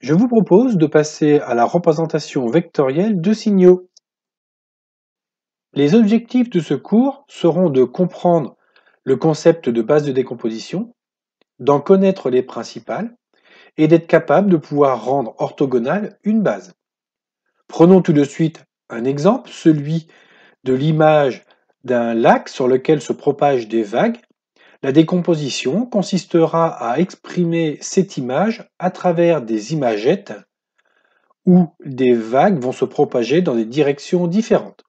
Je vous propose de passer à la représentation vectorielle de signaux. Les objectifs de ce cours seront de comprendre le concept de base de décomposition, d'en connaître les principales et d'être capable de pouvoir rendre orthogonale une base. Prenons tout de suite un exemple, celui de l'image d'un lac sur lequel se propagent des vagues. La décomposition consistera à exprimer cette image à travers des imagettes où des vagues vont se propager dans des directions différentes.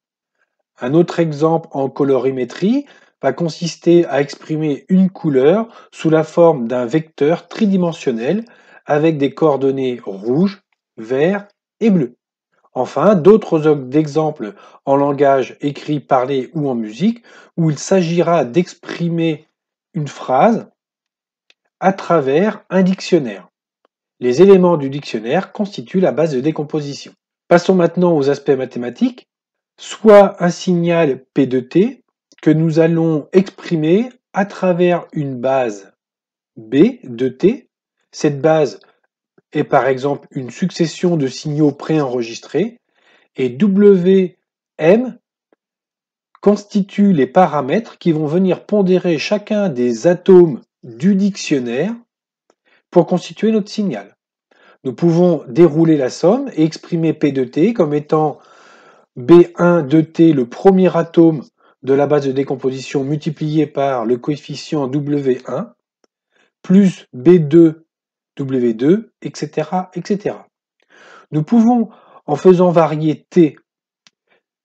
Un autre exemple en colorimétrie va consister à exprimer une couleur sous la forme d'un vecteur tridimensionnel avec des coordonnées rouge, vert et bleu. Enfin, d'autres exemples en langage écrit, parlé ou en musique où il s'agira d'exprimer une phrase à travers un dictionnaire. Les éléments du dictionnaire constituent la base de décomposition. Passons maintenant aux aspects mathématiques, soit un signal P de t que nous allons exprimer à travers une base B de t. Cette base est par exemple une succession de signaux préenregistrés et Wm constitue les paramètres qui vont venir pondérer chacun des atomes du dictionnaire pour constituer notre signal. Nous pouvons dérouler la somme et exprimer P de t comme étant B1 de t, le premier atome de la base de décomposition multiplié par le coefficient W1, plus B2, W2, etc., etc. Nous pouvons, en faisant varier t,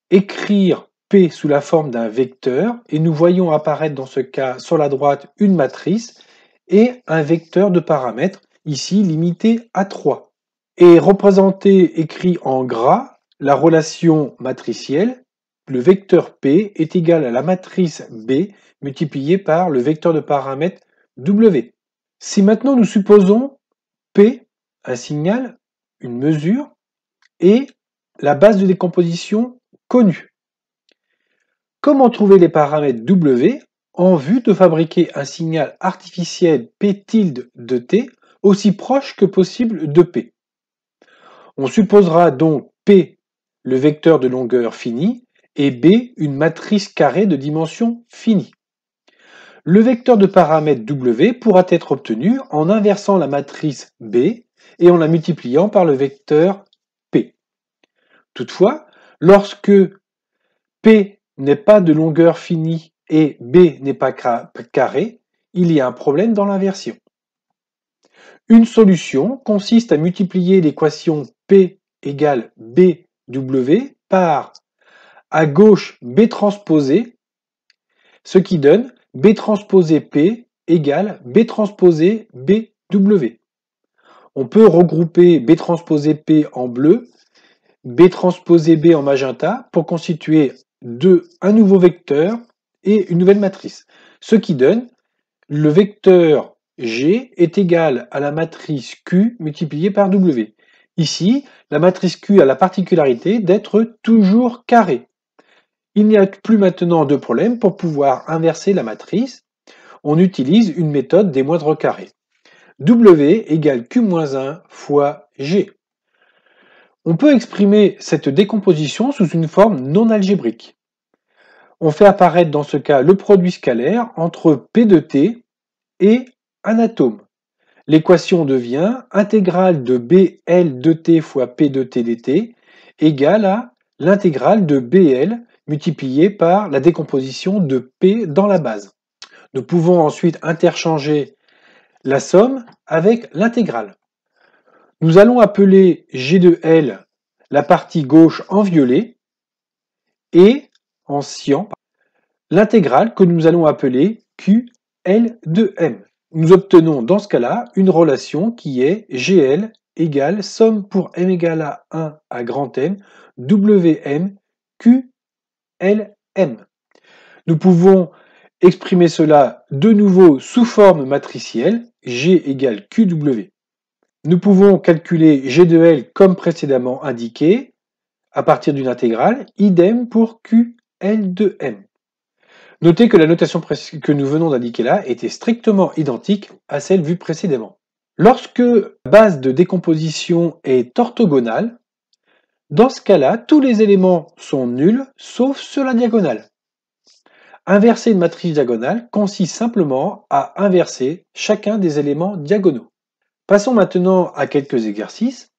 écrire P sous la forme d'un vecteur, et nous voyons apparaître dans ce cas sur la droite une matrice et un vecteur de paramètres, ici limité à 3. Et représenté écrit en gras, la relation matricielle, le vecteur P est égal à la matrice B multipliée par le vecteur de paramètres W. Si maintenant nous supposons P, un signal, une mesure, et la base de décomposition connue. Comment trouver les paramètres W en vue de fabriquer un signal artificiel P tilde de T aussi proche que possible de P? On supposera donc P le vecteur de longueur finie et B une matrice carrée de dimension finie. Le vecteur de paramètres W pourra être obtenu en inversant la matrice B et en la multipliant par le vecteur P. Toutefois, lorsque P n'est pas de longueur finie et B n'est pas carré, il y a un problème dans l'inversion. Une solution consiste à multiplier l'équation P égale BW par à gauche B transposé, ce qui donne B transposé P égale B transposé BW. On peut regrouper B transposé P en bleu, B transposé B en magenta pour constituer un nouveau vecteur et une nouvelle matrice, ce qui donne le vecteur G est égal à la matrice Q multipliée par W. Ici, la matrice Q a la particularité d'être toujours carrée. Il n'y a plus maintenant de problème pour pouvoir inverser la matrice. On utilise une méthode des moindres carrés. W égale Q-1 fois G. On peut exprimer cette décomposition sous une forme non algébrique. On fait apparaître dans ce cas le produit scalaire entre P de t et un atome. L'équation devient intégrale de BL de t fois P de t dt égale à l'intégrale de BL multipliée par la décomposition de P dans la base. Nous pouvons ensuite interchanger la somme avec l'intégrale. Nous allons appeler G de L la partie gauche en violet et en cyan l'intégrale que nous allons appeler QL de M. Nous obtenons dans ce cas-là une relation qui est GL égale somme pour M égale à 1 à grand M, WM, QLM. Nous pouvons exprimer cela de nouveau sous forme matricielle, G égale QW. Nous pouvons calculer G de L comme précédemment indiqué, à partir d'une intégrale, idem pour QL de M. Notez que la notation que nous venons d'indiquer là était strictement identique à celle vue précédemment. Lorsque la base de décomposition est orthogonale, dans ce cas-là, tous les éléments sont nuls sauf ceux de la diagonale. Inverser une matrice diagonale consiste simplement à inverser chacun des éléments diagonaux. Passons maintenant à quelques exercices.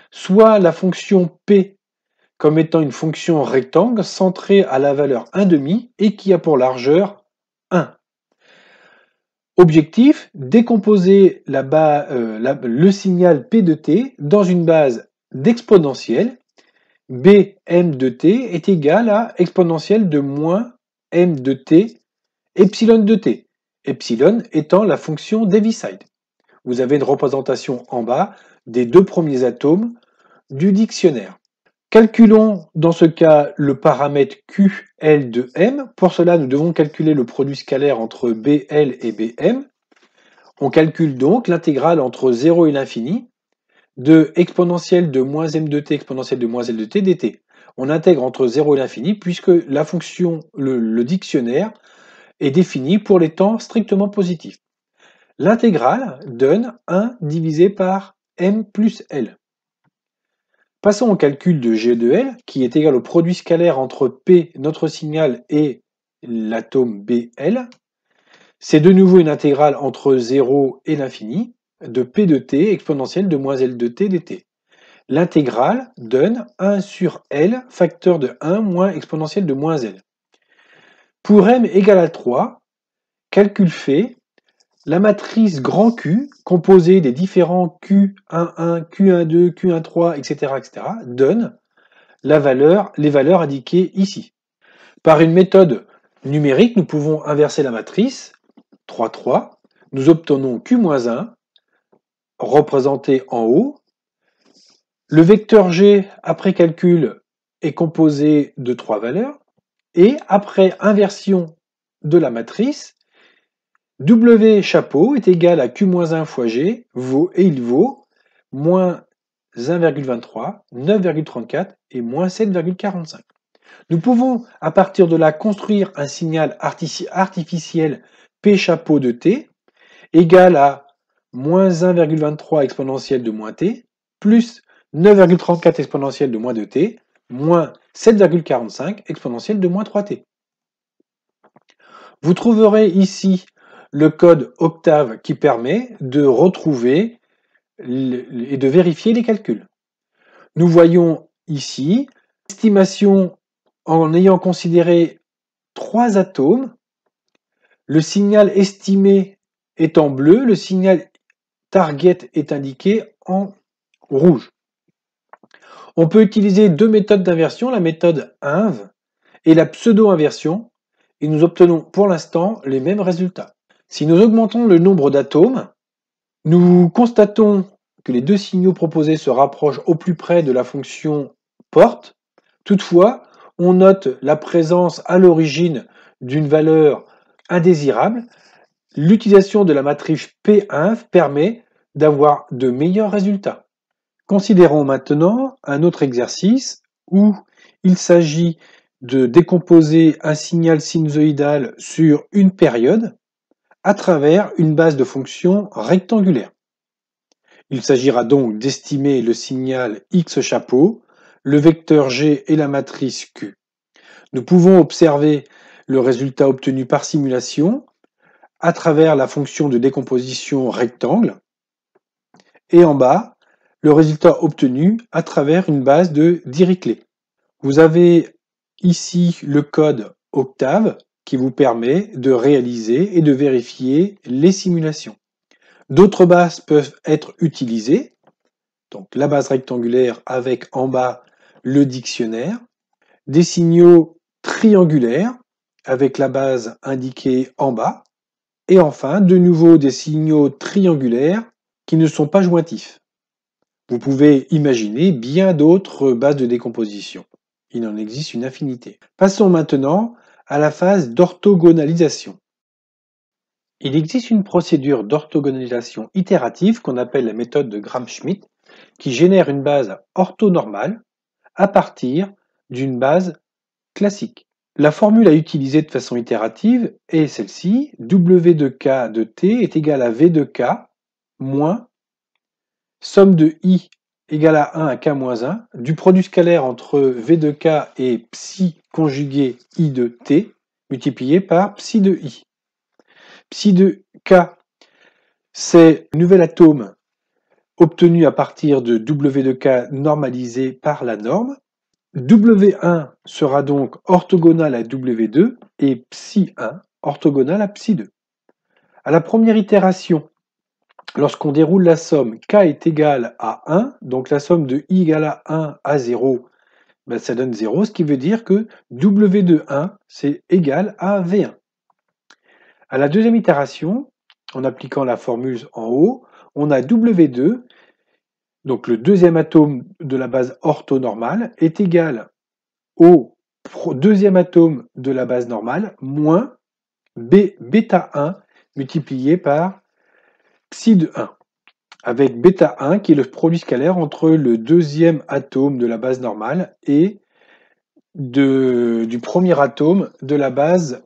Soit la fonction P comme étant une fonction rectangle centrée à la valeur 1,5 et qui a pour largeur 1. Objectif, décomposer le signal P de t dans une base d'exponentielle. Bm de t est égal à exponentielle de moins m de t epsilon de t. Epsilon étant la fonction d'Heaviside. Vous avez une représentation en bas des deux premiers atomes du dictionnaire. Calculons dans ce cas le paramètre QL de M. Pour cela, nous devons calculer le produit scalaire entre BL et BM. On calcule donc l'intégrale entre 0 et l'infini de exponentielle de moins m de t exponentielle de moins l de t dt. On intègre entre 0 et l'infini puisque la fonction, le dictionnaire, est défini pour les temps strictement positifs. L'intégrale donne 1 divisé par m plus l. Passons au calcul de G de L, qui est égal au produit scalaire entre P, notre signal, et l'atome BL. C'est de nouveau une intégrale entre 0 et l'infini de P de t exponentielle de moins L de t dt. L'intégrale donne 1 sur L, facteur de 1 moins exponentielle de moins L. Pour m égale à 3, calcul fait, la matrice grand Q, composée des différents Q11, Q12, Q13, etc., donne les valeurs indiquées ici. Par une méthode numérique, nous pouvons inverser la matrice, 3, 3. Nous obtenons Q-1, représenté en haut. Le vecteur G, après calcul, est composé de 3 valeurs. Et après inversion de la matrice, W chapeau est égal à Q-1 fois G, et il vaut moins 1,23, 9,34 et moins 7,45. Nous pouvons, à partir de là, construire un signal artificiel P chapeau de t égal à moins 1,23 exponentielle de moins t, plus 9,34 exponentielle de moins 2t, moins 7,45 exponentielle de moins 3t. Vous trouverez ici le code Octave qui permet de retrouver et de vérifier les calculs. Nous voyons ici l'estimation en ayant considéré 3 atomes. Le signal estimé est en bleu, le signal target est indiqué en rouge. On peut utiliser deux méthodes d'inversion, la méthode inv et la pseudo-inversion, et nous obtenons pour l'instant les mêmes résultats. Si nous augmentons le nombre d'atomes, nous constatons que les deux signaux proposés se rapprochent au plus près de la fonction porte. Toutefois, on note la présence à l'origine d'une valeur indésirable. L'utilisation de la matrice P1 permet d'avoir de meilleurs résultats. Considérons maintenant un autre exercice où il s'agit de décomposer un signal sinusoïdal sur une période à travers une base de fonctions rectangulaire. Il s'agira donc d'estimer le signal X chapeau, le vecteur G et la matrice Q. Nous pouvons observer le résultat obtenu par simulation à travers la fonction de décomposition rectangle et en bas, le résultat obtenu à travers une base de Dirichlet. Vous avez ici le code Octave qui vous permet de réaliser et de vérifier les simulations. D'autres bases peuvent être utilisées, donc la base rectangulaire avec en bas le dictionnaire, des signaux triangulaires avec la base indiquée en bas, et enfin de nouveau des signaux triangulaires qui ne sont pas jointifs. Vous pouvez imaginer bien d'autres bases de décomposition. Il en existe une infinité. Passons maintenant à la phase d'orthogonalisation. Il existe une procédure d'orthogonalisation itérative qu'on appelle la méthode de Gram-Schmidt qui génère une base orthonormale à partir d'une base classique. La formule à utiliser de façon itérative est celle-ci. W de k de t est égal à V de k moins somme de I égale à 1 à K moins 1 du produit scalaire entre V de K et psi conjugué I de T multiplié par psi de I. Psi de K, c'est le nouvel atome obtenu à partir de W de K normalisé par la norme. W1 sera donc orthogonal à W2 et psi1 orthogonal à psi2. À la première itération, lorsqu'on déroule la somme, K est égal à 1, donc la somme de I égale à 1 à 0, ben ça donne 0, ce qui veut dire que W de 1, c'est égal à V1. À la deuxième itération, en appliquant la formule en haut, on a W2, donc le deuxième atome de la base orthonormale, est égal au deuxième atome de la base normale, moins bêta 1 multiplié par psi de 1, avec bêta 1 qui est le produit scalaire entre le deuxième atome de la base normale et du premier atome de la base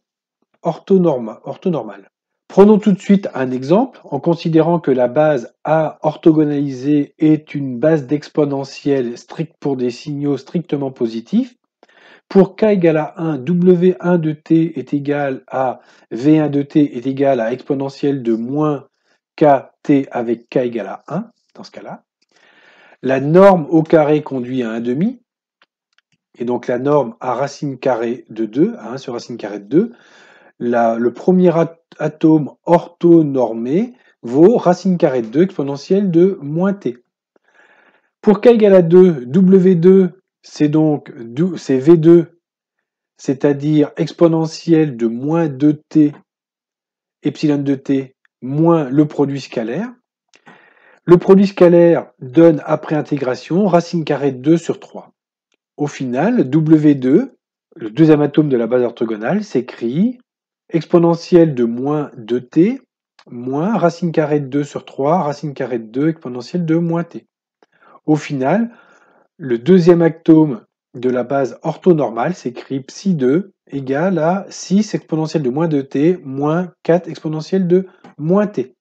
orthonormale. Prenons tout de suite un exemple en considérant que la base A orthogonalisée est une base d'exponentielle stricte pour des signaux strictement positifs. Pour k égale à 1, W1 de t est égal à V1 de t est égal à exponentielle de moins kt avec k égale à 1, dans ce cas-là. La norme au carré conduit à 1 demi, et donc la norme à racine carrée de 2, à 1 sur racine carrée de 2, le premier atome orthonormé vaut racine carrée de 2 exponentielle de moins t. Pour k égale à 2, W2, c'est V2, c'est-à-dire exponentielle de moins 2t, epsilon de t, moins le produit scalaire. Le produit scalaire donne, après intégration, racine carrée de 2 sur 3. Au final, W2, le deuxième atome de la base orthogonale, s'écrit exponentielle de moins 2t, moins racine carrée de 2 sur 3, racine carrée de 2, exponentielle de moins t. Au final, le deuxième atome de la base orthonormale s'écrit psi2 égale à 6 exponentielle de moins 2t moins 4 exponentielle de moins t.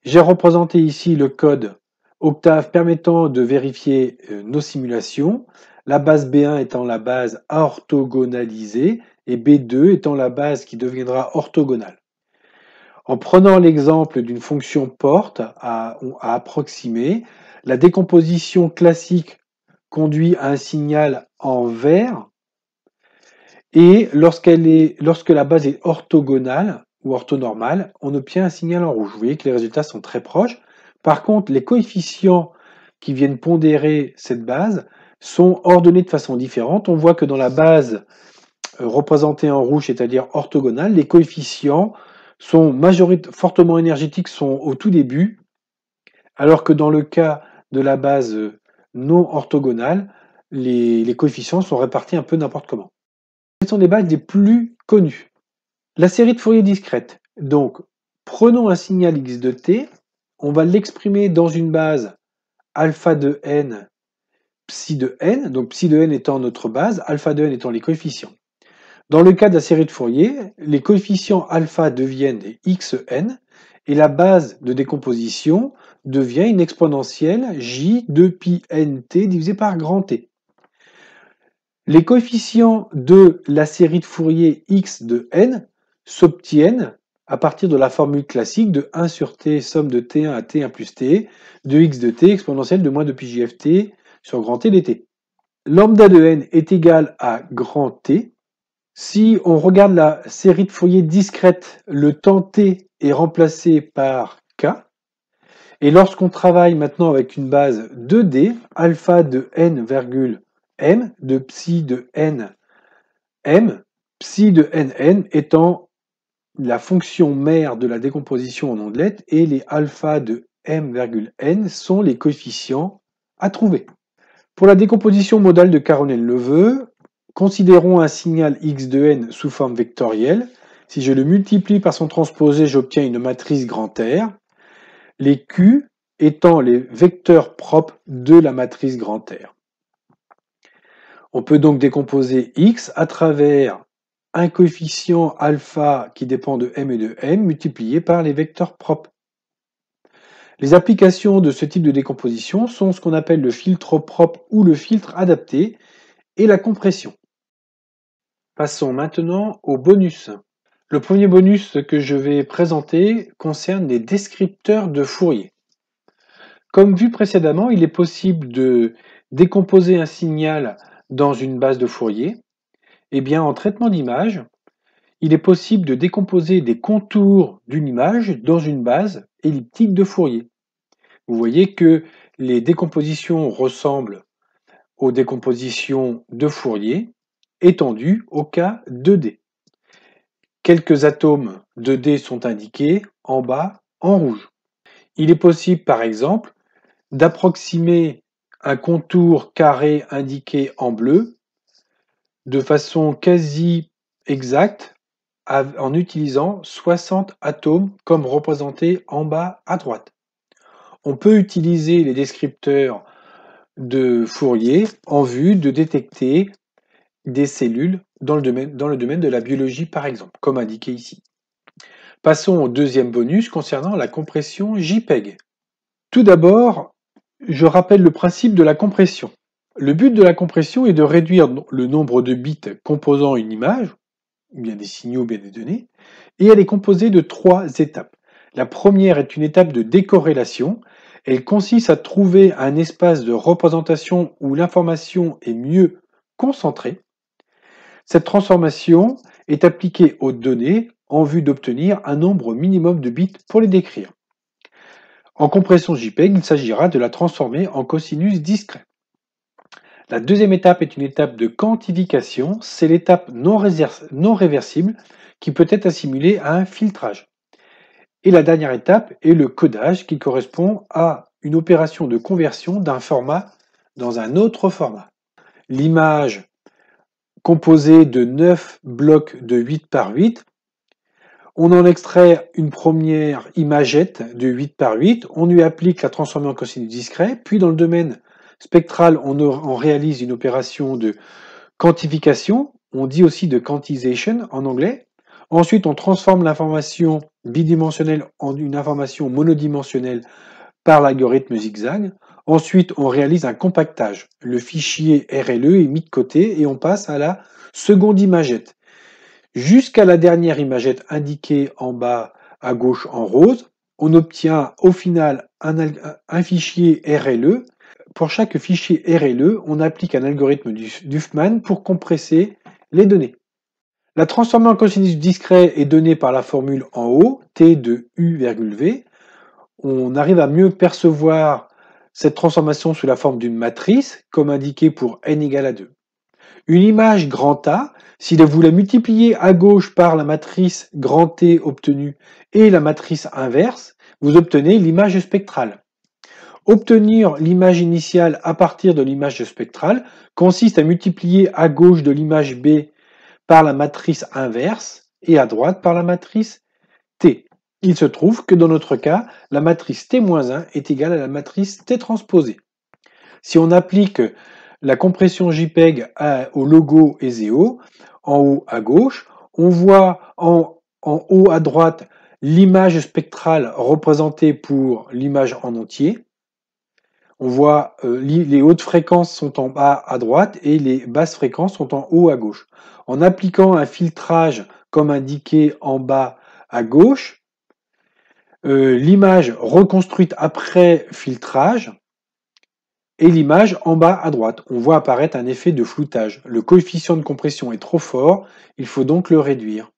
J'ai représenté ici le code Octave permettant de vérifier nos simulations, la base B1 étant la base orthogonalisée et B2 étant la base qui deviendra orthogonale. En prenant l'exemple d'une fonction porte à approximer, la décomposition classique conduit à un signal en vert et lorsque la base est orthogonale ou orthonormale, on obtient un signal en rouge. Vous voyez que les résultats sont très proches. Par contre, les coefficients qui viennent pondérer cette base sont ordonnés de façon différente. On voit que dans la base représentée en rouge, c'est-à-dire orthogonale, les coefficients sont fortement énergétiques, sont au tout début, alors que dans le cas de la base non orthogonale, les coefficients sont répartis un peu n'importe comment. Quelles sont les bases les plus connues? La série de Fourier discrète. Donc, prenons un signal x de t, on va l'exprimer dans une base alpha de n, psi de n, donc psi de n étant notre base, alpha de n étant les coefficients. Dans le cas de la série de Fourier, les coefficients alpha deviennent des xn, et la base de décomposition devient une exponentielle j de pi nt divisé par grand T. Les coefficients de la série de Fourier x de n s'obtiennent à partir de la formule classique de 1 sur t, somme de t1 à t1 plus t, de x de t exponentielle de moins de pi jft sur grand T dt. Lambda de n est égal à grand T. Si on regarde la série de Fourier discrète, le temps t est remplacé par k. Et lorsqu'on travaille maintenant avec une base 2D, alpha de n, m, de psi de n, m, psi de nn étant la fonction mère de la décomposition en ondelettes et les alpha de m, n sont les coefficients à trouver. Pour la décomposition modale de Caronel-Leveux, considérons un signal x de n sous forme vectorielle. Si je le multiplie par son transposé, j'obtiens une matrice grand R. Les Q étant les vecteurs propres de la matrice grand R. On peut donc décomposer x à travers un coefficient alpha qui dépend de m et de n multiplié par les vecteurs propres. Les applications de ce type de décomposition sont ce qu'on appelle le filtre propre ou le filtre adapté et la compression. Passons maintenant au bonus. Le premier bonus que je vais présenter concerne les descripteurs de Fourier. Comme vu précédemment, il est possible de décomposer un signal dans une base de Fourier. Eh bien, en traitement d'image, il est possible de décomposer des contours d'une image dans une base elliptique de Fourier. Vous voyez que les décompositions ressemblent aux décompositions de Fourier étendues au cas 2D. Quelques atomes 2D sont indiqués en bas en rouge. Il est possible, par exemple, d'approximer un contour carré indiqué en bleu de façon quasi exacte en utilisant 60 atomes comme représentés en bas à droite. On peut utiliser les descripteurs de Fourier en vue de détecter des cellules dans le domaine de la biologie, par exemple, comme indiqué ici. Passons au deuxième bonus concernant la compression JPEG. Tout d'abord, je rappelle le principe de la compression. Le but de la compression est de réduire le nombre de bits composant une image, ou bien des signaux, ou bien des données, et elle est composée de 3 étapes. La première est une étape de décorrélation. Elle consiste à trouver un espace de représentation où l'information est mieux concentrée. Cette transformation est appliquée aux données en vue d'obtenir un nombre minimum de bits pour les décrire. En compression JPEG, il s'agira de la transformer en cosinus discret. La deuxième étape est une étape de quantification, c'est l'étape non réversible qui peut être assimilée à un filtrage. Et la dernière étape est le codage qui correspond à une opération de conversion d'un format dans un autre format. L'image composée de 9 blocs de 8 par 8, on en extrait une première imagette de 8 par 8, on lui applique la transformée en cosinus discret, puis dans le domaine spectral, on réalise une opération de quantification, on dit aussi de quantization en anglais. Ensuite, on transforme l'information bidimensionnelle en une information monodimensionnelle par l'algorithme zigzag. Ensuite, on réalise un compactage. Le fichier RLE est mis de côté et on passe à la seconde imagette. Jusqu'à la dernière imagette indiquée en bas à gauche en rose, on obtient au final un fichier RLE. Pour chaque fichier RLE, on applique un algorithme d'Huffman pour compresser les données. La transformée en cosinus discret est donnée par la formule en haut, T de U,V. On arrive à mieux percevoir cette transformation sous la forme d'une matrice, comme indiqué pour n égale à 2. Une image grand A, si vous la multipliez à gauche par la matrice grand T obtenue et la matrice inverse, vous obtenez l'image spectrale. Obtenir l'image initiale à partir de l'image spectrale consiste à multiplier à gauche de l'image B par la matrice inverse et à droite par la matrice T. Il se trouve que dans notre cas, la matrice T-1 est égale à la matrice T transposée. Si on applique la compression JPEG au logo ESEO, en haut à gauche, on voit en haut à droite l'image spectrale représentée pour l'image en entier. On voit les hautes fréquences sont en bas à droite et les basses fréquences sont en haut à gauche. En appliquant un filtrage comme indiqué en bas à gauche, l'image reconstruite après filtrage et l'image en bas à droite. On voit apparaître un effet de floutage. Le coefficient de compression est trop fort, il faut donc le réduire.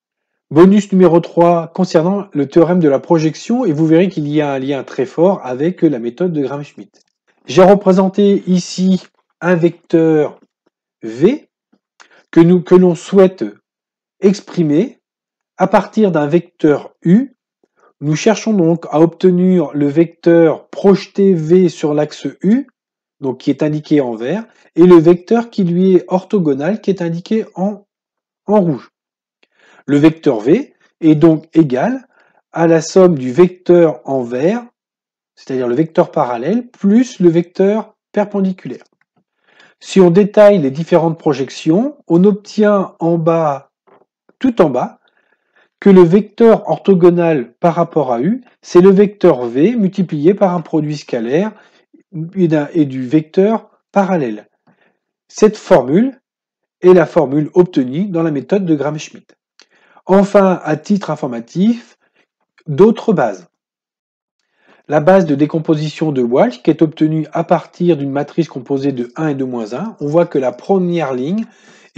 Bonus numéro 3 concernant le théorème de la projection, et vous verrez qu'il y a un lien très fort avec la méthode de Gram-Schmidt. J'ai représenté ici un vecteur V que l'on souhaite exprimer à partir d'un vecteur U. Nous cherchons donc à obtenir le vecteur projeté V sur l'axe U, donc qui est indiqué en vert, et le vecteur qui lui est orthogonal, qui est indiqué en rouge. Le vecteur V est donc égal à la somme du vecteur en vert, c'est-à-dire le vecteur parallèle, plus le vecteur perpendiculaire. Si on détaille les différentes projections, on obtient en bas, tout en bas, que le vecteur orthogonal par rapport à U, c'est le vecteur V multiplié par un produit scalaire et du vecteur parallèle. Cette formule est la formule obtenue dans la méthode de Gram-Schmidt. Enfin, à titre informatif, d'autres bases. La base de décomposition de Walsh, qui est obtenue à partir d'une matrice composée de 1 et de moins 1, on voit que la première ligne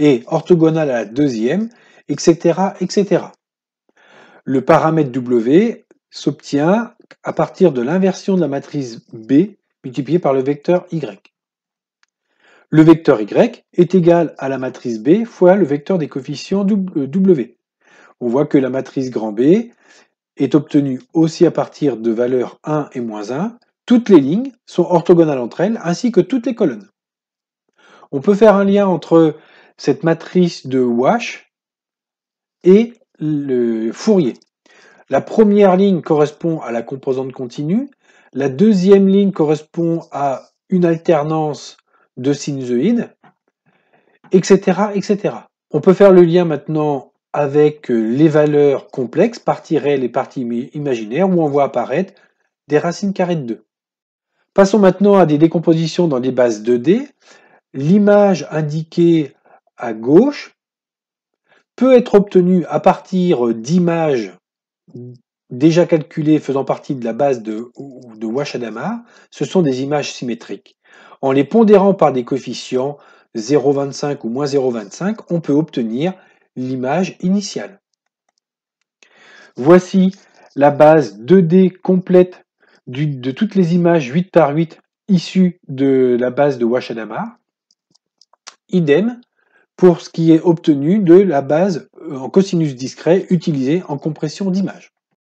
est orthogonale à la deuxième, etc., etc. Le paramètre W s'obtient à partir de l'inversion de la matrice B multipliée par le vecteur Y. Le vecteur Y est égal à la matrice B fois le vecteur des coefficients W. On voit que la matrice grand B est obtenue aussi à partir de valeurs 1 et moins 1. Toutes les lignes sont orthogonales entre elles, ainsi que toutes les colonnes. On peut faire un lien entre cette matrice de Walsh et le Fourier. La première ligne correspond à la composante continue, la deuxième ligne correspond à une alternance de sinusoïdes, etc., etc. On peut faire le lien maintenant avec les valeurs complexes, parties réelles et parties imaginaires, où on voit apparaître des racines carrées de 2. Passons maintenant à des décompositions dans des bases 2D. L'image indiquée à gauche peut être obtenue à partir d'images déjà calculées faisant partie de la base de Walsh-Hadamard. Ce sont des images symétriques. En les pondérant par des coefficients 0,25 ou moins 0,25, on peut obtenir l'image initiale. Voici la base 2D complète de toutes les images 8 par 8 issues de la base de Walsh-Hadamard. Idem pour ce qui est obtenu de la base en cosinus discret utilisée en compression d'image.